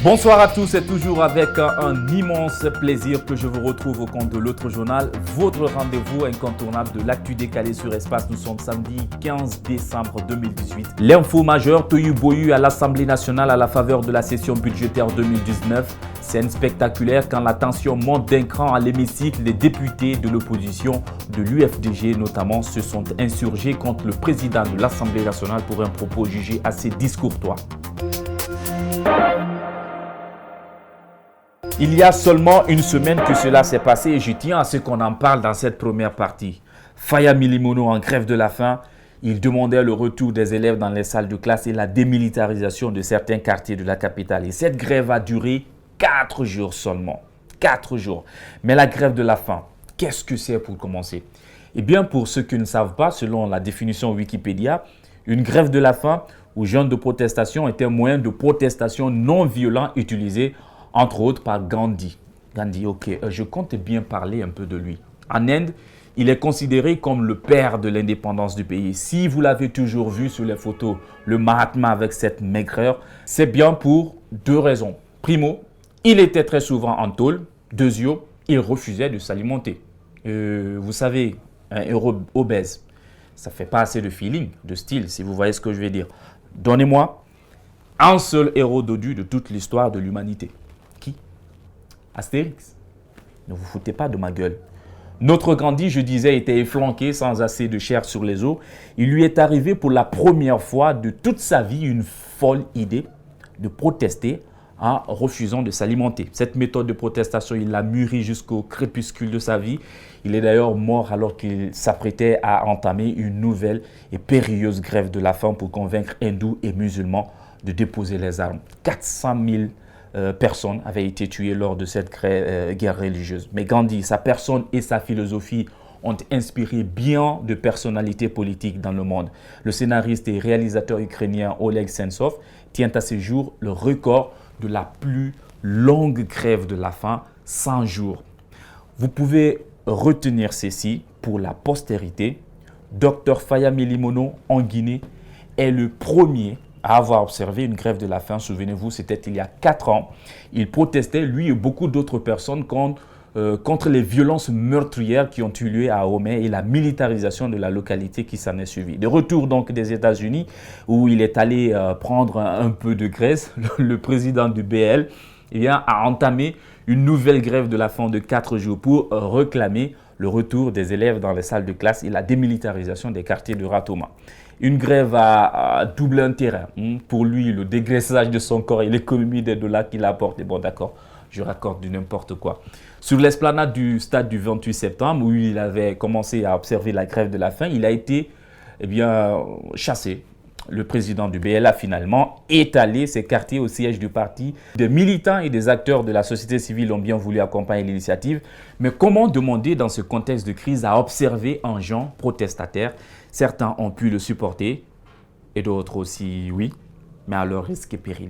Bonsoir à tous, c'est toujours avec un immense plaisir que je vous retrouve au compte de l'autre journal, votre rendez-vous incontournable de l'actu décalé sur Espace. Nous sommes samedi 15 décembre 2018. L'info majeure, tohu bohu à l'Assemblée nationale à la faveur de la session budgétaire 2019. Scène spectaculaire quand la tension monte d'un cran à l'hémicycle. Les députés de l'opposition de l'UFDG notamment se sont insurgés contre le président de l'Assemblée nationale pour un propos jugé assez discourtois. Il y a seulement une semaine que cela s'est passé et je tiens à ce qu'on en parle dans cette première partie. Faya Milimono en grève de la faim, il demandait le retour des élèves dans les salles de classe et la démilitarisation de certains quartiers de la capitale. Et cette grève a duré 4 jours seulement. 4 jours. Mais la grève de la faim, qu'est-ce que c'est pour commencer? Eh bien, pour ceux qui ne savent pas, selon la définition Wikipédia, une grève de la faim ou jeûne de protestation est un moyen de protestation non violent utilisé entre autres par Gandhi. Gandhi, ok, je compte bien parler un peu de lui. En Inde, il est considéré comme le père de l'indépendance du pays. Si vous l'avez toujours vu sur les photos, le Mahatma avec cette maigreur, c'est bien pour 2 raisons. Primo, il était très souvent en tôle. Deuxièmement, il refusait de s'alimenter. Vous savez, un héros obèse, ça ne fait pas assez de feeling, de style, si vous voyez ce que je veux dire. Donnez-moi un seul héros dodu de toute l'histoire de l'humanité. Astérix, ne vous foutez pas de ma gueule. Notre Gandhi, je disais, était efflanqué sans assez de chair sur les os. Il lui est arrivé pour la première fois de toute sa vie une folle idée de protester en refusant de s'alimenter. Cette méthode de protestation, il l'a mûrie jusqu'au crépuscule de sa vie. Il est d'ailleurs mort alors qu'il s'apprêtait à entamer une nouvelle et périlleuse grève de la faim pour convaincre hindous et musulmans de déposer les armes. 400 000 personnes avaient été tuées lors de cette guerre religieuse. Mais Gandhi, sa personne et sa philosophie ont inspiré bien de personnalités politiques dans le monde. Le scénariste et réalisateur ukrainien Oleg Sentsov tient à ce jour le record de la plus longue grève de la faim, 100 jours. Vous pouvez retenir ceci pour la postérité. Dr Faya Milimono en Guinée est le premier à avoir observé une grève de la faim. Souvenez-vous, c'était il y a 4 ans. Il protestait, lui et beaucoup d'autres personnes, contre les violences meurtrières qui ont eu lieu à Homé et la militarisation de la localité qui s'en est suivie. De retour donc des États-Unis, où il est allé prendre un peu de graisse, le président du BL a entamé une nouvelle grève de la faim de 4 jours pour réclamer le retour des élèves dans les salles de classe et la démilitarisation des quartiers de Ratoma. Une grève à double intérêt. Pour lui, le dégraissage de son corps et l'économie des dollars qu'il apporte. Et bon, d'accord, je raccorde du n'importe quoi. Sur l'esplanade du stade du 28 septembre, où il avait commencé à observer la grève de la faim, il a été chassé. Le président du BL a finalement étalé ses quartiers au siège du parti. Des militants et des acteurs de la société civile ont bien voulu accompagner l'initiative. Mais comment demander dans ce contexte de crise à observer un genre protestataire? Certains ont pu le supporter et d'autres aussi, oui, mais à leur risque et péril.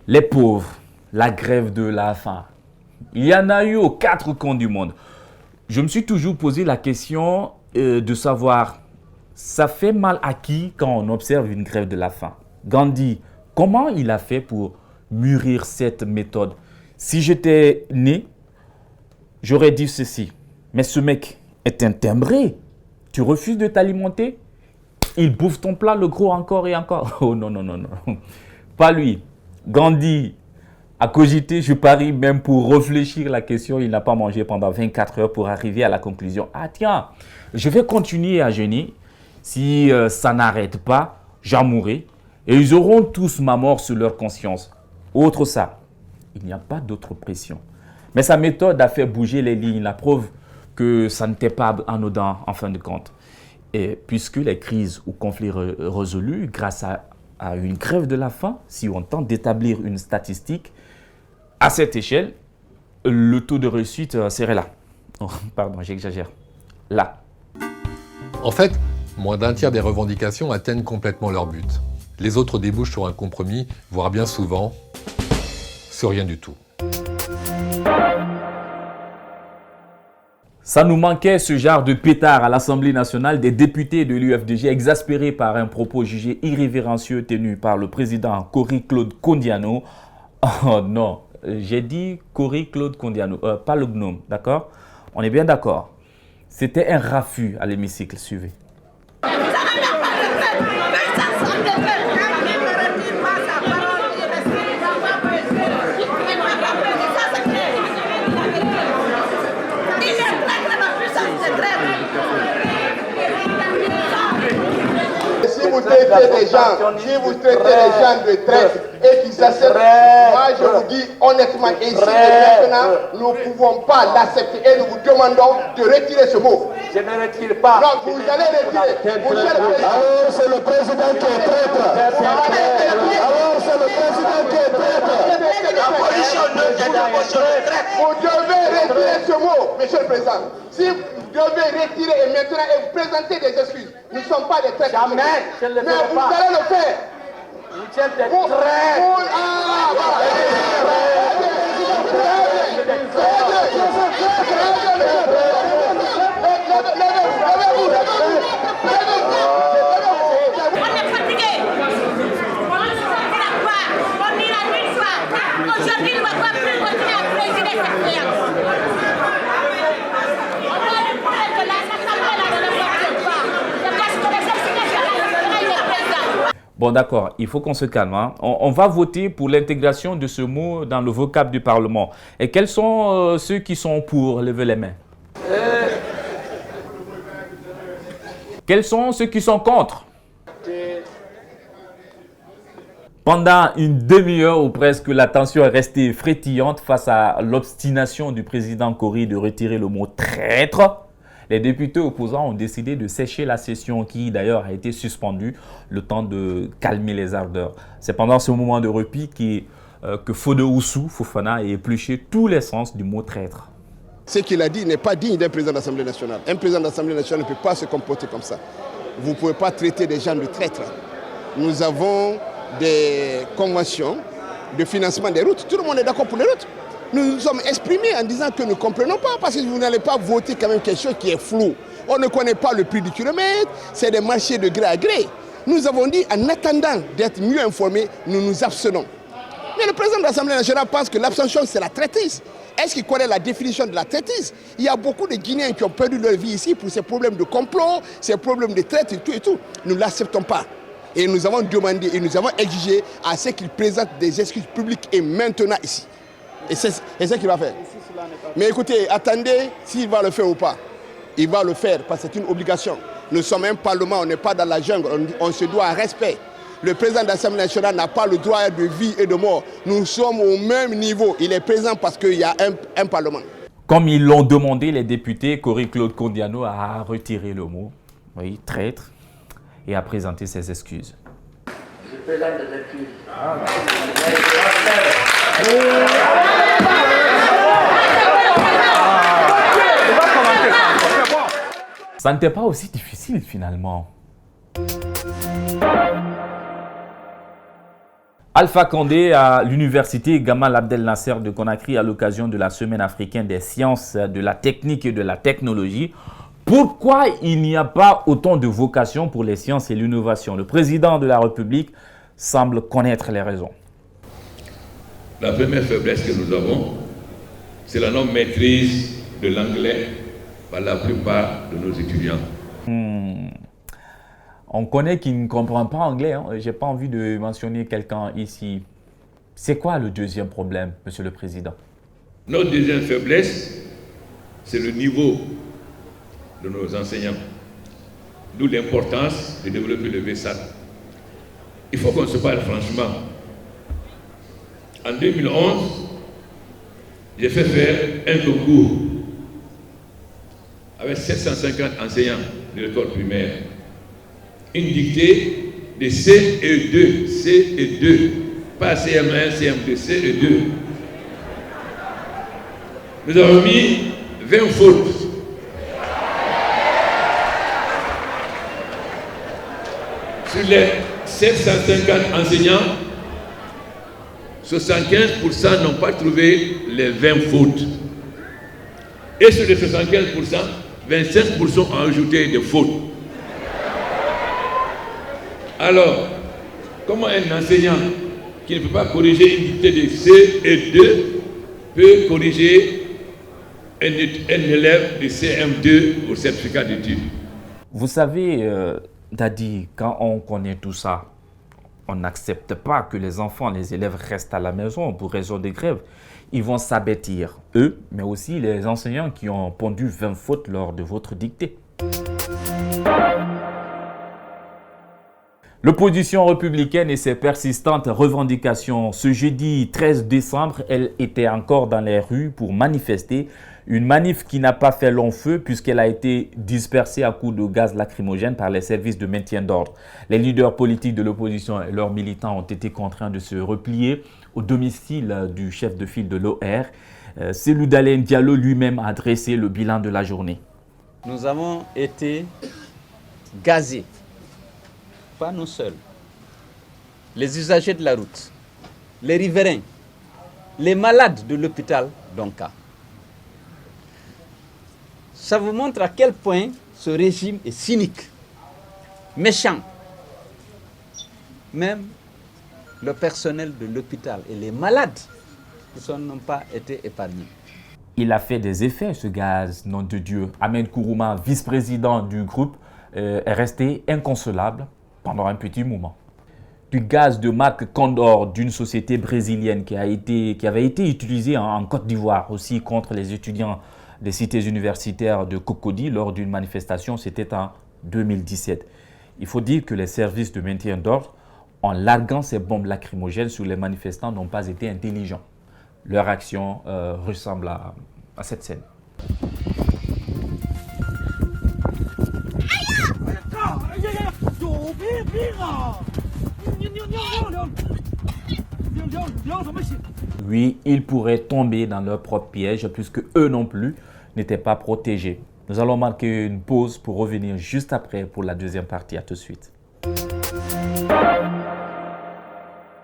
Les pauvres, la grève de la faim. Il y en a eu aux 4 coins du monde. Je me suis toujours posé la question de savoir, ça fait mal à qui quand on observe une grève de la faim? Gandhi, comment il a fait pour mûrir cette méthode? Si j'étais né, j'aurais dit ceci. Mais ce mec est un timbré. Tu refuses de t'alimenter? Il bouffe ton plat, le gros, encore et encore. Oh non, non, non, non. Pas lui. Gandhi a cogité, je parie, même pour réfléchir la question. Il n'a pas mangé pendant 24 heures pour arriver à la conclusion. Ah tiens, je vais continuer à jeûner. Si ça n'arrête pas, j'en mourrai. Et ils auront tous ma mort sur leur conscience. Autre ça, il n'y a pas d'autre pression. Mais sa méthode a fait bouger les lignes. La preuve que ça n'était pas anodin en fin de compte. Et puisque les crises ou conflits résolus grâce à une grève de la faim, si on tente d'établir une statistique, à cette échelle, le taux de réussite serait là. Oh, pardon, j'exagère. Là. En fait, moins d'un tiers des revendications atteignent complètement leur but. Les autres débouchent sur un compromis, voire bien souvent, sur rien du tout. Ça nous manquait ce genre de pétard à l'Assemblée nationale, des députés de l'UFDG exaspérés par un propos jugé irrévérencieux tenu par le président Cory-Claude Kondiano. Oh non, j'ai dit Cory-Claude Kondiano, pas le gnome, d'accord? On est bien d'accord. C'était un raffut à l'hémicycle, suivez. Si vous traitez les gens de traîtres et qu'ils acceptent, moi je vous dis honnêtement, ici et maintenant, nous ne pouvons pas l'accepter et nous vous demandons de retirer ce mot. Je ne retire pas. Non, vous allez retirer. Alors c'est le président qui est traître. Alors c'est le président qui est traître. Vous devez retirer ce mot, monsieur le président. Si vous devez retirer et maintenant et vous présenter des excuses, nous ne sommes pas des traîtres. Jamais, je ne le mais ferai vous pas. allez le faire. Vous êtes des traîtres. On est fatigué. On ira une fois. Aujourd'hui, on ne va pas plus continuer à présider cette séance. On doit le faire que l'Assemblée ne le fonctionne pas. C'est parce que les explications là, le président. Bon, d'accord, il faut qu'on se calme. Hein. On va voter pour l'intégration de ce mot dans le vocable du Parlement. Et quels sont ceux qui sont pour? Levez les mains. Quels sont ceux qui sont contre? Pendant une demi-heure ou presque, la tension est restée frétillante face à l'obstination du président Cory de retirer le mot traître. Les députés opposants ont décidé de sécher la session qui d'ailleurs a été suspendue le temps de calmer les ardeurs. C'est pendant ce moment de répit que Fode Oussou Fofana a épluché tous les sens du mot traître. Ce qu'il a dit n'est pas digne d'un président de l'Assemblée nationale. Un président de l'Assemblée nationale ne peut pas se comporter comme ça. Vous ne pouvez pas traiter des gens de traîtres. Nous avons des conventions de financement des routes. Tout le monde est d'accord pour les routes. Nous nous sommes exprimés en disant que nous ne comprenons pas parce que vous n'allez pas voter quand même quelque chose qui est flou. On ne connaît pas le prix du kilomètre, c'est des marchés de gré à gré. Nous avons dit en attendant d'être mieux informés, nous nous abstenons. Mais le président de l'Assemblée nationale pense que l'abstention c'est la traîtrise. Est-ce qu'il connaît la définition de la traîtrise? Il y a beaucoup de Guinéens qui ont perdu leur vie ici pour ces problèmes de complot, ces problèmes de traite et tout et tout. Nous ne l'acceptons pas. Et nous avons demandé et nous avons exigé à ce qu'il présente des excuses publiques et maintenant ici. Et c'est ce qu'il va faire. Mais écoutez, attendez s'il va le faire ou pas. Il va le faire parce que c'est une obligation. Nous sommes un parlement, on n'est pas dans la jungle, on se doit à respect. Le président de l'Assemblée nationale n'a pas le droit de vie et de mort. Nous sommes au même niveau. Il est présent parce qu'il y a un parlement. Comme ils l'ont demandé, les députés, Cory-Claude Kondiano a retiré le mot, oui, traître, et a présenté ses excuses. Je présente des excuses. Ça n'était pas aussi difficile finalement. Alpha Condé à l'université Gamal Abdel Nasser de Conakry à l'occasion de la Semaine africaine des sciences, de la technique et de la technologie. Pourquoi il n'y a pas autant de vocation pour les sciences et l'innovation? Le président de la République semble connaître les raisons. La première faiblesse que nous avons, c'est la non-maîtrise de l'anglais par la plupart de nos étudiants. On connaît qui ne comprend pas anglais. Hein. Je n'ai pas envie de mentionner quelqu'un ici. C'est quoi le deuxième problème, Monsieur le Président? Notre deuxième faiblesse, c'est le niveau de nos enseignants. D'où l'importance de développer le VSAT. Il faut qu'on se parle franchement. En 2011, j'ai fait faire un concours avec 750 enseignants de l'école primaire. Une dictée de CE2, CE2, pas CM1, CM2, CE2. Nous avons mis 20 fautes. Sur les 750 enseignants, 75% n'ont pas trouvé les 20 fautes. Et sur les 75%, 25% ont ajouté des fautes. Alors, comment un enseignant qui ne peut pas corriger une dictée de CE2 peut corriger un élève de CM2 au certificat d'études? Vous savez, Dadi, quand on connaît tout ça, on n'accepte pas que les enfants, les élèves restent à la maison pour raison de grève. Ils vont s'abattir, eux, mais aussi les enseignants qui ont pondu 20 fautes lors de votre dictée. L'opposition républicaine et ses persistantes revendications. Ce jeudi 13 décembre, elle était encore dans les rues pour manifester. Une manif qui n'a pas fait long feu puisqu'elle a été dispersée à coups de gaz lacrymogène par les services de maintien d'ordre. Les leaders politiques de l'opposition et leurs militants ont été contraints de se replier au domicile du chef de file de l'OR. Cellou Dalein Diallo lui-même a dressé le bilan de la journée. Nous avons été gazés. Pas nous seuls, les usagers de la route, les riverains, les malades de l'hôpital d'Onka. Ça vous montre à quel point ce régime est cynique, méchant. Même le personnel de l'hôpital et les malades n'ont pas été épargnés. Il a fait des effets, ce gaz, nom de Dieu. Ahmed Kourouma, vice-président du groupe, est resté inconsolable pendant un petit moment. Du gaz de marque Condor d'une société brésilienne qui avait été utilisé en Côte d'Ivoire aussi contre les étudiants des cités universitaires de Cocody lors d'une manifestation, c'était en 2017. Il faut dire que les services de maintien d'ordre, en larguant ces bombes lacrymogènes sur les manifestants, n'ont pas été intelligents. Leur action ressemble à cette scène. Oui, ils pourraient tomber dans leur propre piège puisque eux non plus n'étaient pas protégés. Nous allons marquer une pause pour revenir juste après pour la deuxième partie. À tout de suite.